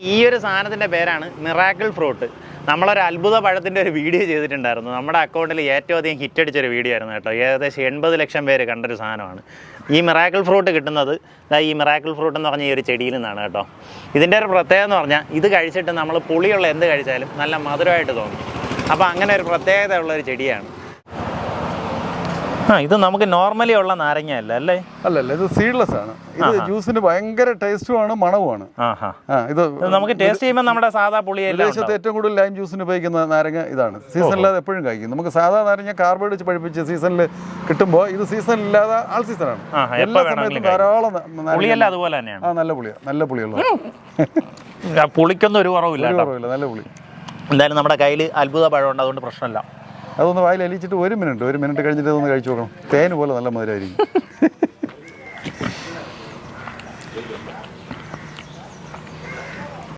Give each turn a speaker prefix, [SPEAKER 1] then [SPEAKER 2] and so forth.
[SPEAKER 1] ഈ ഒരു സാധനത്തിൻ്റെ പേരാണ് മിറാക്കിൾ ഫ്രൂട്ട്. നമ്മളൊരു അത്ഭുത പഴത്തിൻ്റെ ഒരു വീഡിയോ ചെയ്തിട്ടുണ്ടായിരുന്നു. നമ്മുടെ അക്കൗണ്ടിൽ ഏറ്റവും അധികം ഹിറ്റടിച്ചൊരു വീഡിയോ ആയിരുന്നു കേട്ടോ. ഏകദേശം 80 ലക്ഷം പേര് കണ്ടൊരു സാധനമാണ്. ഈ മിറാക്കിൾ ഫ്രൂട്ട് കിട്ടുന്നത് ഈ മിറാക്കിൾ ഫ്രൂട്ട് എന്ന് പറഞ്ഞ ഈ ഒരു ചെടിയിൽ നിന്നാണ് കേട്ടോ. ഇതിൻ്റെ ഒരു പ്രത്യേകത എന്ന് പറഞ്ഞാൽ ഇത് കഴിച്ചിട്ട് നമ്മൾ പുളിയുള്ള എന്ത് കഴിച്ചാലും നല്ല മധുരമായിട്ട് തോന്നും. അപ്പോൾ അങ്ങനെ ഒരു പ്രത്യേകത ഉള്ളൊരു ചെടിയാണ്. ഇത് നമുക്ക് നോർമലി ഉള്ള നാരങ്ങ അല്ല അല്ലേ?
[SPEAKER 2] അല്ലല്ല, ഇത് സീഡ്ലെസ് ആണ്. ഇത് ജ്യൂസിന് ഭയങ്കര ടേസ്റ്റുമാണ്, മണവുമാണ്.
[SPEAKER 1] ഇത് നമുക്ക് ടേസ്റ്റ് ചെയ്യുമ്പോൾ നമ്മുടെ സാധാ പുളിയല്ല.
[SPEAKER 2] വിദേശത്ത് ഏറ്റവും കൂടുതൽ ലൈം ജ്യൂസിന് ഉപയോഗിക്കുന്ന നാരങ്ങ ഇതാണ്. സീസണില്ലാതെ എപ്പോഴും കഴിക്കും. നമുക്ക് സാധാ നാരങ്ങ കാർബൈഡ് വെച്ച് പഴിപ്പിച്ച് സീസണിൽ കിട്ടുമ്പോൾ ഇത് സീസണില്ലാതെ ആൾ സീസണാണ്. എല്ലാ സമയത്തും ധാരാളം
[SPEAKER 1] അതുപോലെ തന്നെയാണ്.
[SPEAKER 2] നല്ല പുളിയാണ്, നല്ല പുളിയുള്ള
[SPEAKER 1] പുളിക്കൊന്നും ഒരു കുറവില്ല,
[SPEAKER 2] നല്ല പുളി.
[SPEAKER 1] എന്തായാലും നമ്മുടെ കയ്യിൽ അത്ഭുത പഴമുണ്ട്, അതുകൊണ്ട് പ്രശ്നമില്ല.
[SPEAKER 2] അതൊന്ന് വായിൽ അലിയിച്ചിട്ട് 1 മിനിറ്റ് കഴിഞ്ഞിട്ട് അതൊന്ന് കഴിച്ചു നോക്കണം. തേന് പോലെ നല്ല മധുരമായിരിക്കും.